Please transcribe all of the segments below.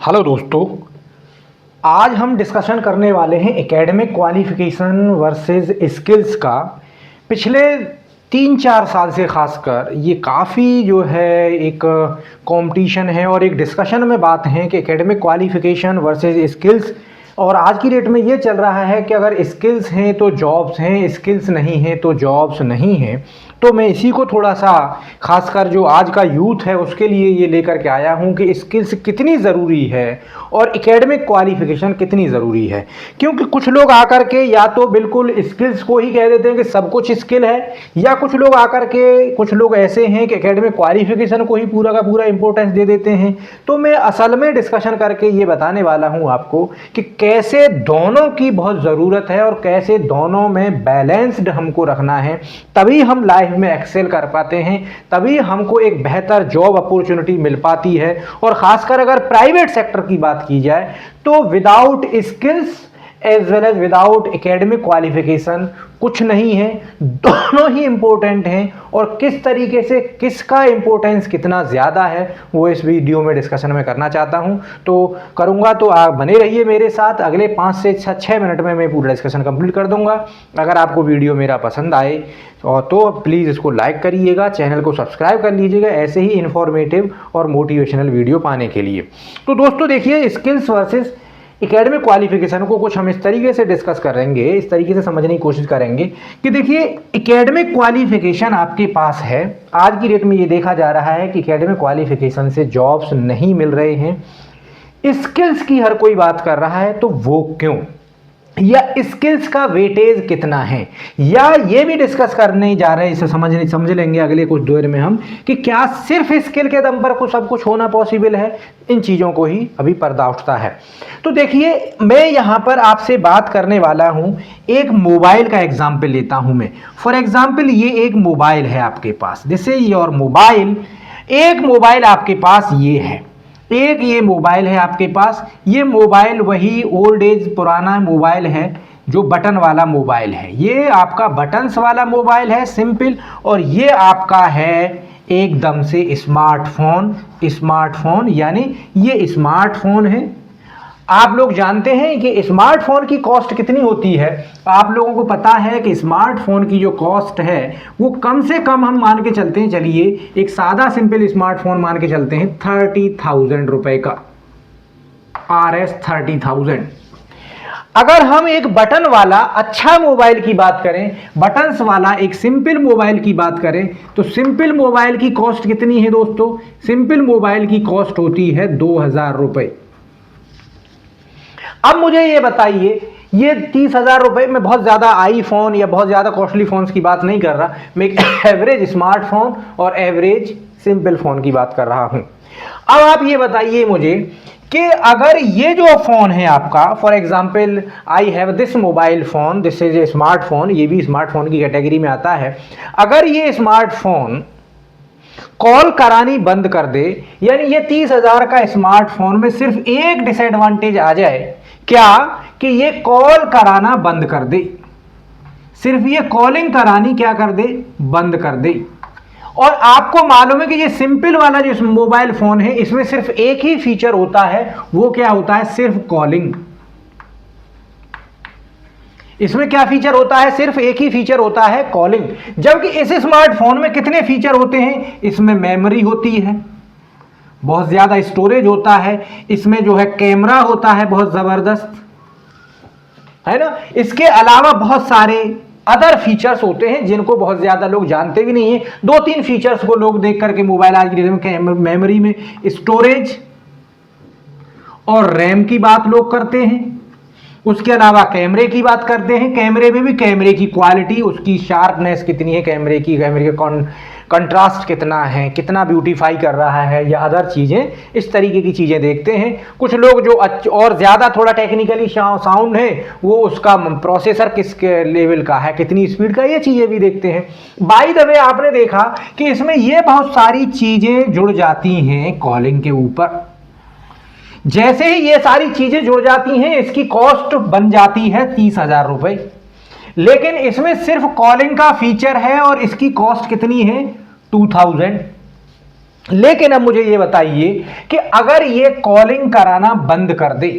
Hello दोस्तों, आज हम डिस्कशन करने वाले हैं एकेडमिक क्वालिफिकेशन वर्सेस स्किल्स का। पिछले 3-4 साल से खासकर ये काफ़ी जो है एक कंपटीशन है और एक डिस्कशन में बात है कि एकेडमिक क्वालिफिकेशन वर्सेस स्किल्स। और आज की डेट में ये चल रहा है कि अगर स्किल्स हैं तो जॉब्स हैं, स्किल्स नहीं हैं तो जॉब्स नहीं हैं। तो मैं इसी को थोड़ा सा खासकर जो आज का यूथ है उसके लिए ये लेकर के आया हूँ कि स्किल्स कितनी ज़रूरी है और एकेडमिक क्वालिफिकेशन कितनी ज़रूरी है। क्योंकि कुछ लोग आकर के या तो बिल्कुल स्किल्स को ही कह देते हैं कि सब कुछ स्किल है, या कुछ लोग आकर के कुछ लोग ऐसे हैं कि एकेडमिक क्वालिफिकेशन को ही पूरा का पूरा इंपॉर्टेंस दे देते हैं। तो मैं असल में डिस्कशन करके ये बताने वाला हूँ आपको कि कैसे दोनों की बहुत ज़रूरत है और कैसे दोनों में बैलेंस्ड हमको रखना है, तभी हम लाइफ में एक्सेल कर पाते हैं, तभी हमको एक बेहतर जॉब अपॉर्चुनिटी मिल पाती है। और खासकर अगर प्राइवेट सेक्टर की बात की जाए तो without skills as well as without academic qualification कुछ नहीं है, दोनों ही इंपॉर्टेंट हैं। और किस तरीके से किसका इंपॉर्टेंस कितना ज़्यादा है वो इस वीडियो में डिस्कशन में करना चाहता हूं। तो करूंगा तो आप बने रहिए मेरे साथ, अगले 5 से 6 मिनट में मैं पूरा डिस्कशन कंप्लीट कर दूंगा। अगर आपको वीडियो मेरा पसंद आए और तो प्लीज़ इसको लाइक करिएगा, चैनल को सब्सक्राइब कर लीजिएगा ऐसे ही इन्फॉर्मेटिव और मोटिवेशनल वीडियो पाने के लिए। तो दोस्तों देखिए, स्किल्स वर्सेस एकेडमिक क्वालिफिकेशन को कुछ हम इस तरीके से डिस्कस करेंगे, इस तरीके से समझने की कोशिश करेंगे कि देखिए एकेडमिक क्वालिफिकेशन आपके पास है। आज की डेट में ये देखा जा रहा है कि एकेडमिक क्वालिफिकेशन से जॉब्स नहीं मिल रहे हैं। स्किल्स की हर कोई बात कर रहा है, तो वो क्यों, या स्किल्स का वेटेज कितना है, या ये भी डिस्कस करने जा रहे हैं, इसे समझ लेंगे अगले कुछ देर में हम कि क्या सिर्फ स्किल के दम पर कुछ सब कुछ होना पॉसिबल है। इन चीज़ों को ही अभी पर्दा उठता है। तो देखिए, मैं यहाँ पर आपसे बात करने वाला हूँ, एक मोबाइल का एग्जाम्पल लेता हूँ मैं। फॉर एग्जाम्पल ये एक मोबाइल है आपके पास, दिस इज योर मोबाइल। एक मोबाइल आपके पास ये है, एक ये मोबाइल है आपके पास। ये मोबाइल वही ओल्ड एज पुराना मोबाइल है जो बटन वाला मोबाइल है। ये आपका बटन्स वाला मोबाइल है, सिंपल। और ये आपका है एकदम से स्मार्टफोन। स्मार्टफोन यानी ये स्मार्टफोन है। आप लोग जानते हैं कि स्मार्टफोन की कॉस्ट कितनी होती है। आप लोगों को पता है कि स्मार्टफोन की जो कॉस्ट है वो कम से कम हम मान के चलते हैं, चलिए एक सादा सिंपल स्मार्टफोन मान के चलते हैं 30,000 रुपए का, RS 30,000। अगर हम एक बटन वाला अच्छा मोबाइल की बात करें, बटन्स वाला एक सिंपल मोबाइल की बात करें, तो सिंपल मोबाइल की कॉस्ट कितनी है दोस्तों? सिंपल मोबाइल की कॉस्ट होती है 2,000 रुपए। अब मुझे ये बताइए, ये 30,000 रुपए में बहुत ज़्यादा आईफोन या बहुत ज़्यादा कॉस्टली फ़ोन्स की बात नहीं कर रहा, मैं एक एवरेज स्मार्टफोन और एवरेज सिंपल फ़ोन की बात कर रहा हूं। अब आप ये बताइए मुझे कि अगर ये जो फ़ोन है आपका, for example I have this mobile phone, this is a smartphone, ये भी स्मार्टफोन की कैटेगरी में आता है। अगर ये स्मार्टफोन कॉल करानी बंद कर दे, यानी ये 30,000 का स्मार्टफोन में सिर्फ एक डिसएडवांटेज आ जाए, क्या कि ये कॉल कराना बंद कर दे, सिर्फ ये कॉलिंग करानी क्या कर दे, बंद कर दे। और आपको मालूम है कि ये सिंपल वाला जो मोबाइल फोन है इसमें सिर्फ एक ही फीचर होता है, वो क्या होता है? सिर्फ कॉलिंग। इसमें क्या फीचर होता है? सिर्फ एक ही फीचर होता है, कॉलिंग। जबकि इस स्मार्टफोन में कितने फीचर होते हैं? इसमें मेमोरी होती है, बहुत ज्यादा स्टोरेज होता है, इसमें जो है कैमरा होता है बहुत जबरदस्त, है ना। इसके अलावा बहुत सारे अदर फीचर्स होते हैं जिनको बहुत ज्यादा लोग जानते भी नहीं है। 2-3 फीचर्स को लोग देख करके मोबाइल आज की डेट में मेमोरी में स्टोरेज और रैम की बात लोग करते हैं। उसके अलावा कैमरे की बात करते हैं, कैमरे में भी कैमरे की क्वालिटी, उसकी शार्पनेस कितनी है, कैमरे का कंट्रास्ट कितना है, कितना ब्यूटीफाई कर रहा है, या अदर चीज़ें, इस तरीके की चीज़ें देखते हैं। कुछ लोग जो और ज़्यादा थोड़ा टेक्निकली साउंड है, वो उसका प्रोसेसर किस लेवल का है, कितनी स्पीड का, ये चीज़ें भी देखते हैं। बाय द वे आपने देखा कि इसमें ये बहुत सारी चीज़ें जुड़ जाती हैं कॉलिंग के ऊपर। जैसे ही ये सारी चीजें जुड़ जाती हैं, इसकी कॉस्ट बन जाती है 30,000 रुपए। लेकिन इसमें सिर्फ कॉलिंग का फीचर है और इसकी कॉस्ट कितनी है? 2,000। लेकिन अब मुझे ये बताइए कि अगर ये कॉलिंग कराना बंद कर दे,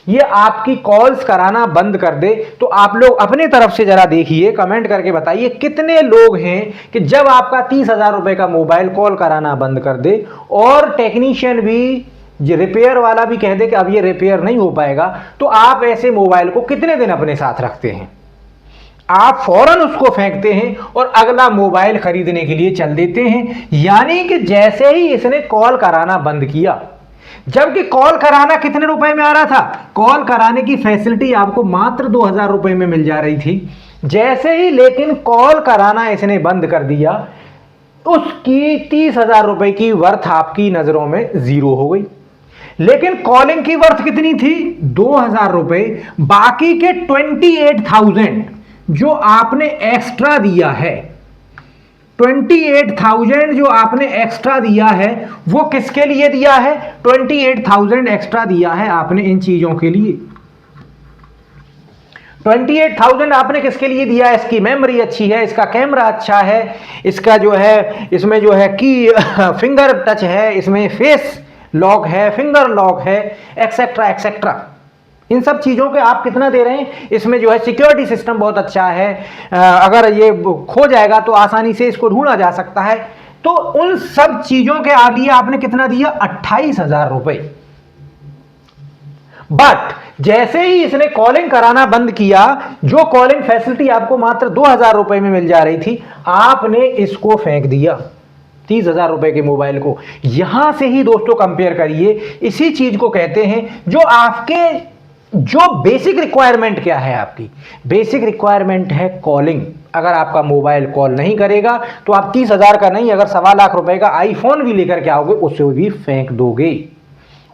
ये आपकी कॉल्स कराना बंद कर दे, तो आप लोग अपने तरफ से जरा देखिए, कमेंट करके बताइए कितने लोग हैं कि जब आपका 30,000 रुपए का मोबाइल कॉल कराना बंद कर दे और टेक्नीशियन भी, रिपेयर वाला भी कह दे कि अब ये रिपेयर नहीं हो पाएगा, तो आप ऐसे मोबाइल को कितने दिन अपने साथ रखते हैं? आप फौरन उसको फेंकते हैं और अगला मोबाइल खरीदने के लिए चल देते हैं। यानी कि जैसे ही इसने कॉल कराना बंद किया, जबकि कॉल कराना कितने रुपए में आ रहा था, कॉल कराने की फैसिलिटी आपको मात्र 2,000 रुपए में मिल जा रही थी, जैसे ही लेकिन कॉल कराना इसने बंद कर दिया, उसकी 30,000 रुपए की वर्थ आपकी नजरों में जीरो हो गई। लेकिन कॉलिंग की वर्थ कितनी थी? 2,000 रुपए। बाकी के 28,000 जो आपने एक्स्ट्रा दिया है, 28,000 जो आपने एक्स्ट्रा दिया है, वो किसके लिए दिया है? 28,000 एक्स्ट्रा दिया है आपने इन चीजों के लिए। 28,000 आपने किसके लिए दिया है? इसकी मेमोरी अच्छी है, इसका कैमरा अच्छा है, इसका जो है, इसमें जो है की फिंगर टच है, इसमें फेस लॉक है, फिंगर लॉक है, एक्सेट्रा एक्सेट्रा। इन सब चीज़ों के आप कितना दे रहे हैं? इसमें जो है सिक्योरिटी सिस्टम बहुत अच्छा है, अगर ये खो जाएगा तो आसानी से इसको ढूंढा जा सकता है। तो उन सब चीज़ों के लिए आपने कितना दिया? 28,000 रुपए। बट जैसे ही इसने कॉलिंग कराना बंद किया, जो कॉलिंग फैसिलिटी आपको मात्र 2,000 रुपए में मिल जा रही थी, आपने इसको फेंक दिया, 30,000 रुपए के मोबाइल को। यहां से ही दोस्तों कंपेयर करिए, इसी चीज को कहते हैं जो आपके, जो बेसिक रिक्वायरमेंट क्या है आपकी? बेसिक रिक्वायरमेंट है कॉलिंग। अगर आपका मोबाइल कॉल नहीं करेगा तो आप 30,000 का नहीं, अगर 1.25 रुपए का आईफोन भी लेकर के आओगे, उसे भी फेंक दोगे,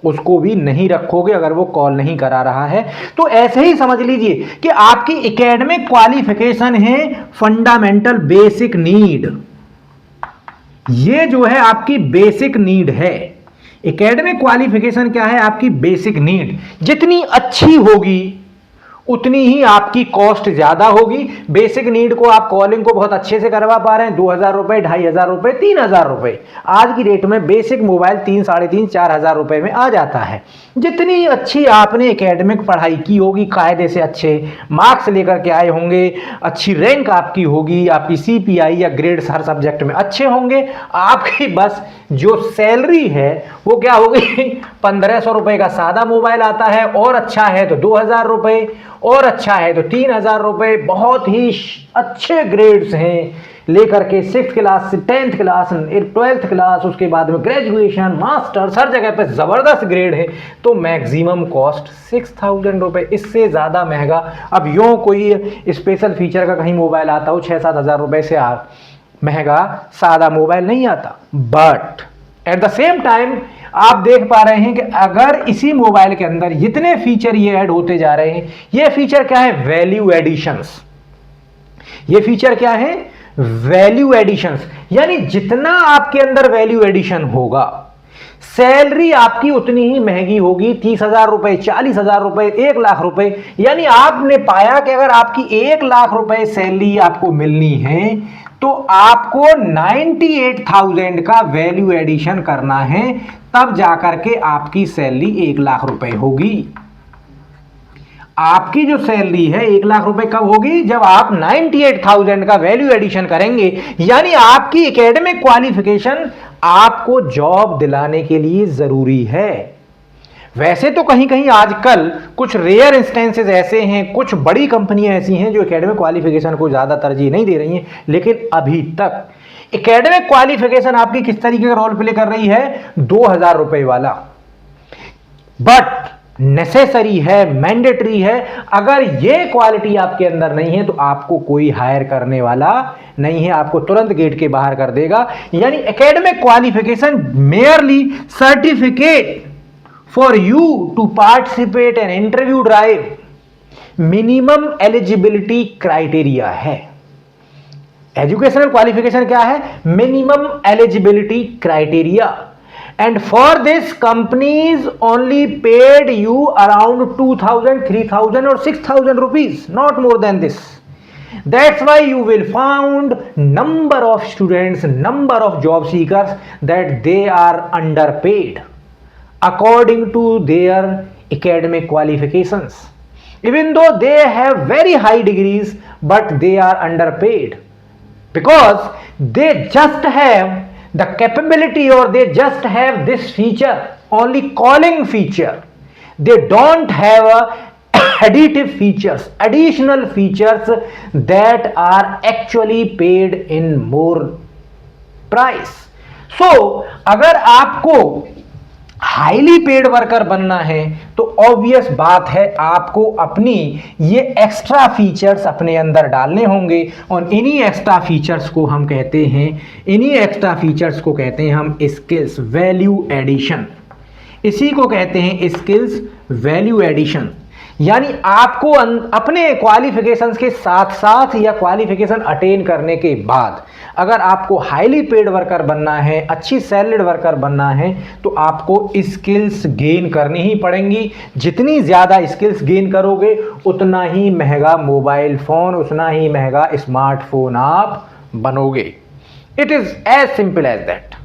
उसको भी नहीं रखोगे अगर वो कॉल नहीं करा रहा है। तो ऐसे ही समझ लीजिए कि आपकी एकेडमिक क्वालिफिकेशन है फंडामेंटल बेसिक नीड। ये जो है आपकी बेसिक नीड है। एकेडमिक क्वालिफिकेशन क्या है? आपकी बेसिक नीड। जितनी अच्छी होगी उतनी ही आपकी कॉस्ट ज्यादा होगी। बेसिक नीड को आप कॉलिंग को बहुत अच्छे से करवा पा रहे हैं, 2,000 रुपए, 2,500 रुपए, 3,000 रुपए। आज की डेट में बेसिक मोबाइल 3, 3,500, 4,000 रुपए में आ जाता है। जितनी अच्छी आपने एकेडमिक पढ़ाई की होगी, कायदे से अच्छे मार्क्स लेकर के आए होंगे, अच्छी रैंक आपकी होगी, आपकी CPI या ग्रेड्स हर सब्जेक्ट में अच्छे होंगे, आपकी बस जो सैलरी है वो क्या होगी? 1,500 रुपए का सादा मोबाइल आता है, और अच्छा है तो 2,000 रुपए, और अच्छा है तो 3,000 रुपए। बहुत ही अच्छे ग्रेड्स हैं, लेकर के 6th क्लास से 10th क्लास, 12th क्लास, उसके बाद में ग्रेजुएशन, मास्टर्स, हर जगह पे जबरदस्त ग्रेड है, तो मैक्सिमम कॉस्ट 6,000 रुपए। इससे ज्यादा महंगा अब यूं कोई स्पेशल फीचर का कहीं मोबाइल आता हो 6-7 हजार रुपए से महंगा सादा मोबाइल नहीं आता। But at the same time आप देख पा रहे हैं कि अगर इसी मोबाइल के अंदर जितने फीचर ये ऐड होते जा रहे हैं, ये फीचर क्या है? Value editions. ये फीचर क्या है? Value additions. यानी जितना आपके अंदर वैल्यू एडिशन होगा, सैलरी आपकी उतनी ही महंगी होगी। 30,000 रुपए, 40,000 रुपए, 1,00,000 रुपए। यानी आपने पाया कि अगर आपकी 1,00,000 रुपए सैलरी आपको मिलनी है तो आपको 98,000 का वैल्यू एडिशन करना है, तब जाकर के आपकी सैलरी 1,00,000 रुपए होगी। आपकी जो सैलरी है 1,00,000 रुपए कब होगी? जब आप 98,000 का वैल्यू एडिशन करेंगे। यानी आपकी एकेडमिक क्वालिफिकेशन आपको जॉब दिलाने के लिए जरूरी है। वैसे तो कहीं कहीं आजकल कुछ रेयर इंस्टेंसेस ऐसे हैं, कुछ बड़ी कंपनियां ऐसी हैं जो एकेडमिक क्वालिफिकेशन को ज्यादा तरजीह नहीं दे रही हैं, लेकिन अभी तक एकेडमिक क्वालिफिकेशन आपकी किस तरीके का रोल प्ले कर रही है? 2,000 रुपए वाला। बट नेसेसरी है, मैंडेटरी है। अगर ये क्वालिटी आपके अंदर नहीं है तो आपको कोई हायर करने वाला नहीं है, आपको तुरंत गेट के बाहर कर देगा। यानी academic qualification merely certificate for you to participate in interview drive, minimum eligibility criteria है। एजुकेशनल क्वालिफिकेशन क्या है? Minimum eligibility criteria. And for this, companies only paid you around 2,000, 3,000 or 6,000 rupees, not more than this. That's why you will find number of students, number of job seekers that they are underpaid according to their academic qualifications. Even though they have very high degrees, but they are underpaid because they just have the capability, or they just have this feature, only calling feature. They don't have a additive features, additional features that are actually paid in more price. So अगर आपको highly paid worker बनना है तो obvious बात है आपको अपनी ये एक्स्ट्रा फीचर्स अपने अंदर डालने होंगे, और इन्हीं एक्स्ट्रा फीचर्स को हम कहते हैं हम स्किल्स वैल्यू एडिशन। इसी को कहते हैं स्किल्स वैल्यू एडिशन। यानी आपको अपने क्वालिफिकेशंस के साथ साथ या क्वालिफिकेशन अटेन करने के बाद अगर आपको हाईली पेड वर्कर बनना है, अच्छी सैलरीड वर्कर बनना है, तो आपको स्किल्स गेन करनी ही पड़ेंगी। जितनी ज़्यादा स्किल्स गेन करोगे उतना ही महंगा मोबाइल फ़ोन, उतना ही महंगा स्मार्टफोन आप बनोगे। It is as simple as that.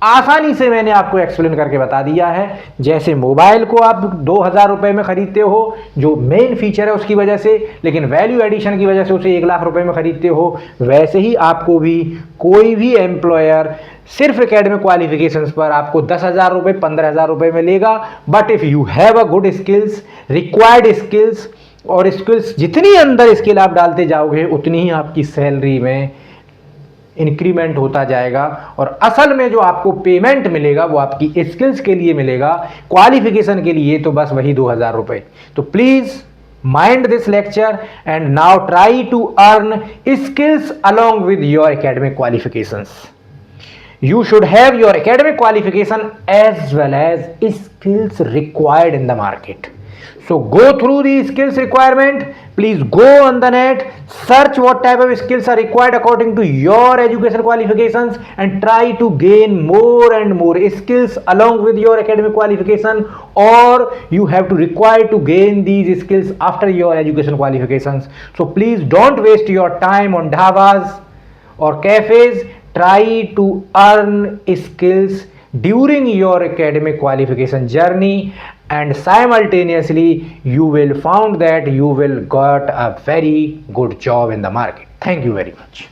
आसानी से मैंने आपको एक्सप्लेन करके बता दिया है। जैसे मोबाइल को आप 2000 रुपये में ख़रीदते हो जो मेन फीचर है उसकी वजह से, लेकिन वैल्यू एडिशन की वजह से उसे 1 लाख रुपए में ख़रीदते हो, वैसे ही आपको भी कोई भी एम्प्लॉयर सिर्फ एकेडमिक क्वालिफिकेशंस पर आपको 10,000 रुपये 15,000 रुपये में लेगा। But if you have a good skills, required skills, और स्किल्स जितनी अंदर स्किल आप डालते जाओगे उतनी ही आपकी सैलरी में इंक्रीमेंट होता जाएगा, और असल में जो आपको पेमेंट मिलेगा वो आपकी स्किल्स के लिए मिलेगा, क्वालिफिकेशन के लिए तो बस वही 2000 रुपये। तो please mind this lecture and now try to earn skills along with your academic qualifications. You should have your academic qualification as well as skills required in the market. So go through the skills requirement. Please go on the net, search what type of skills are required according to your education qualifications, and try to gain more and more skills along with your academic qualification, or you have to require to gain these skills after your education qualifications. So please don't waste your time on dhabas or cafes. Try to earn skills during your academic qualification journey, and simultaneously you will find that you will got a very good job in the market. Thank you very much.